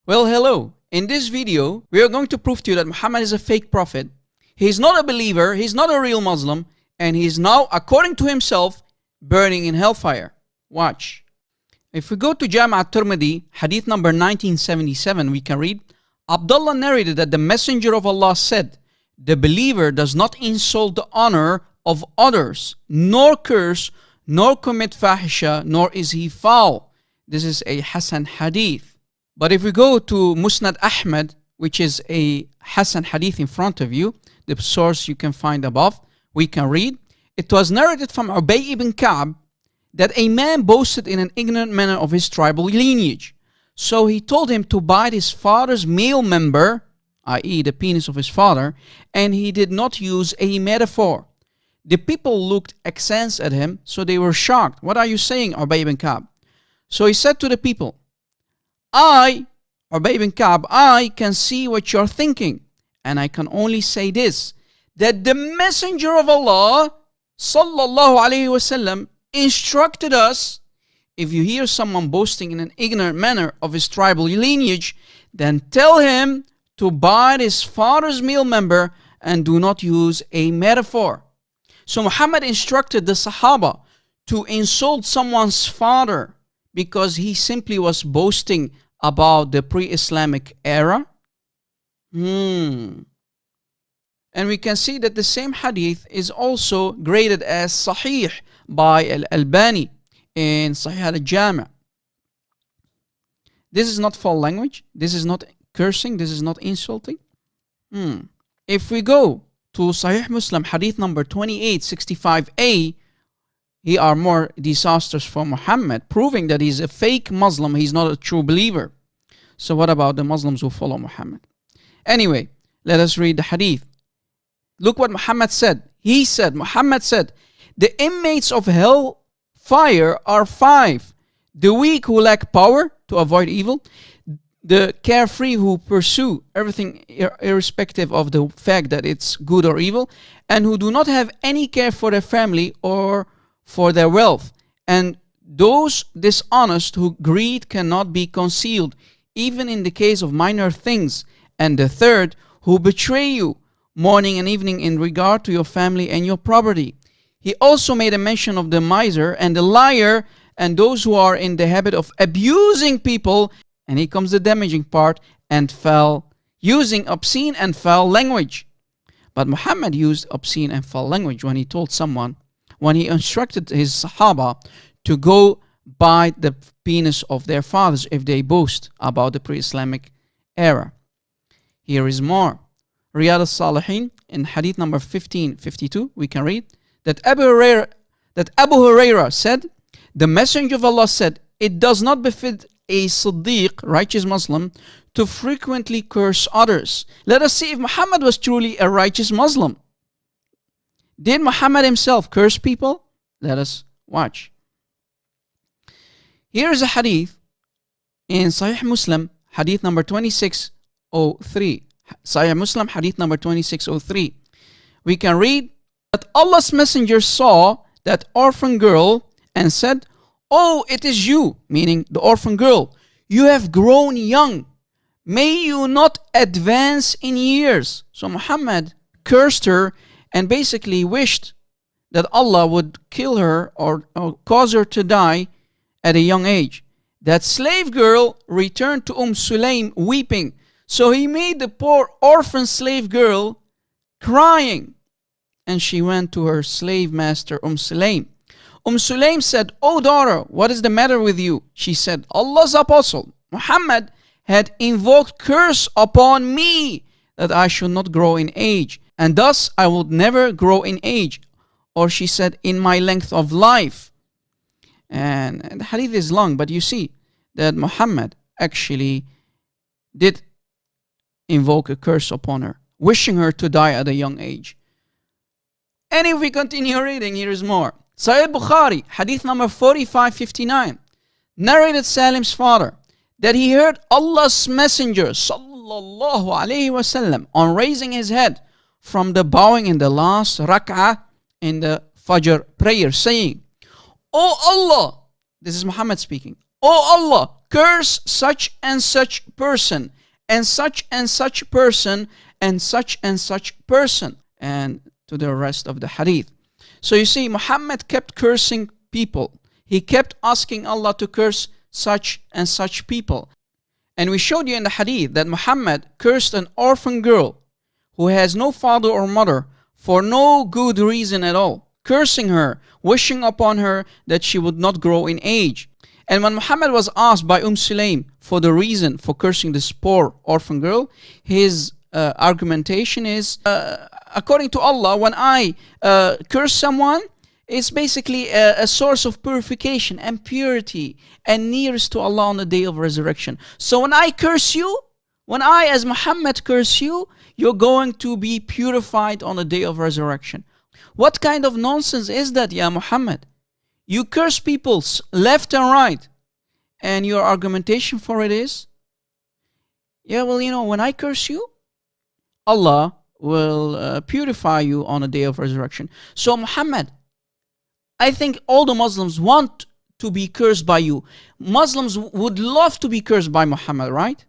Well, hello. In this video, we are going to prove to you that Muhammad is a fake prophet. He's not a believer, he's not a real Muslim, and he's now, according to himself, burning in hellfire. Watch. If we go to Jami'at-Tirmidhi, hadith number 1977, we can read, Abdullah narrated that the Messenger of Allah said, "The believer does not insult the honor of others, nor curse, nor commit fahisha, nor is he foul." This is a Hasan hadith. But if we go to Musnad Ahmad, which is a Hasan hadith in front of you, the source you can find above, we can read, it was narrated from Ubay ibn Ka'b that a man boasted in an ignorant manner of his tribal lineage. So he told him to bite his father's male member, i.e. the penis of his father, and he did not use a metaphor. The people looked askance at him, so they were shocked. "What are you saying, Ubay ibn Ka'b?" So he said to the people, Ubay ibn Ka'b, I can see what you're thinking, and I can only say this, that the Messenger of Allah, sallallahu alaihi wasallam, instructed us, if you hear someone boasting in an ignorant manner of his tribal lineage, then tell him to bite his father's male member and do not use a metaphor. So Muhammad instructed the Sahaba to insult someone's father because he simply was boasting about the pre-Islamic era. And we can see that the same hadith is also graded as Sahih by Al-Albani in Sahih al-Jami'. This is not foul language. This is not cursing. This is not insulting. If we go to Sahih Muslim, hadith number 2865a, here are more disasters for Muhammad, proving that he's a fake Muslim, he's not a true believer. So what about the Muslims who follow Muhammad? Anyway, let us read the hadith. Look what Muhammad said. Muhammad said, the inmates of hell fire are 5. The weak who lack power to avoid evil, the carefree who pursue everything irrespective of the fact that it's good or evil, and who do not have any care for their family or for their wealth, and those dishonest whose greed cannot be concealed, even in the case of minor things, and the third, who betray you morning and evening in regard to your family and your property. He also made a mention of the miser and the liar and those who are in the habit of abusing people, and here comes the damaging part, and using obscene and foul language. But Muhammad used obscene and foul language when he told someone, when he instructed his Sahaba to go bite the penis of their fathers if they boast about the pre-Islamic era. Here is more. Riyadh al-Salihin in hadith number 1552, we can read that Abu Huraira said, the Messenger of Allah said, it does not befit a Siddiq, righteous Muslim, to frequently curse others. Let us see if Muhammad was truly a righteous Muslim. Did Muhammad himself curse people? Let us watch. Here is a hadith in Sahih Muslim, hadith number 2603. Sahih Muslim, hadith number 2603. We can read that Allah's Messenger saw that orphan girl and said, "Oh, it is you," meaning the orphan girl. "You have grown young. May you not advance in years." So Muhammad cursed her and basically wished that Allah would kill her or cause her to die at a young age. That slave girl returned to Sulaim weeping. So he made the poor orphan slave girl crying. And she went to her slave master Sulaim. Sulaim said, "Oh daughter, what is the matter with you?" She said, "Allah's apostle Muhammad had invoked curse upon me that I should not grow in age, and thus I would never grow in age." Or she said, "in my length of life." And the hadith is long, but you see that Muhammad actually did invoke a curse upon her, wishing her to die at a young age. And if we continue reading, here is more. Sahih Bukhari, hadith number 4559, narrated Salim's father that he heard Allah's Messenger sallallahu alaihi wasallam on raising his head from the bowing in the last rak'ah in the Fajr prayer, saying, "O Allah," this is Muhammad speaking, "O Allah, curse such and such person, and such and such person, and such and such person, and to the rest of the hadith. So you see, Muhammad kept cursing people. He kept asking Allah to curse such and such people. And we showed you in the hadith that Muhammad cursed an orphan girl who has no father or mother for no good reason at all, cursing her, wishing upon her that she would not grow in age. And when Muhammad was asked by Sulaim for the reason for cursing this poor orphan girl, his argumentation is, according to Allah, when I curse someone, it's basically a source of purification and purity and nearest to Allah on the day of resurrection. So when I curse you, when I as Muhammad curse you, you're going to be purified on the day of resurrection. What kind of nonsense is that, Ya Muhammad? You curse people left and right, and your argumentation for it is, yeah, well, you know, when I curse you, Allah will purify you on the day of resurrection. So Muhammad, I think all the Muslims want to be cursed by you. Muslims would love to be cursed by Muhammad, right?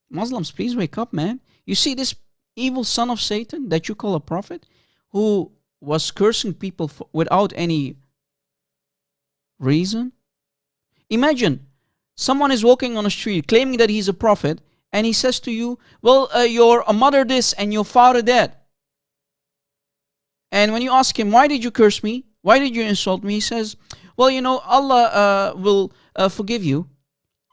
Muslims, please wake up, man. You see this evil son of Satan that you call a prophet, who was cursing people without any reason? Imagine someone is walking on a street claiming that he's a prophet, and he says to you, well, your mother this and your father that. And when you ask him, why did you curse me? Why did you insult me? He says, well, you know, Allah will forgive you.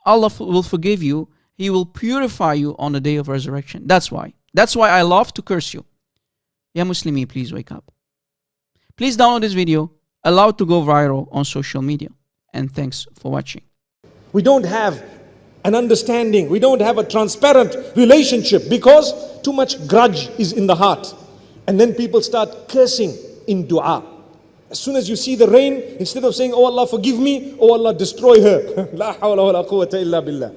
Allah will forgive you. He will purify you on the day of resurrection. That's why. That's why I love to curse you. Ya Muslimi, please wake up. Please download this video. Allow it to go viral on social media. And thanks for watching. We don't have an understanding. We don't have a transparent relationship because too much grudge is in the heart. And then people start cursing in dua. As soon as you see the rain, instead of saying, oh Allah forgive me, oh Allah destroy her. La hawla wa la quwwata illa billah.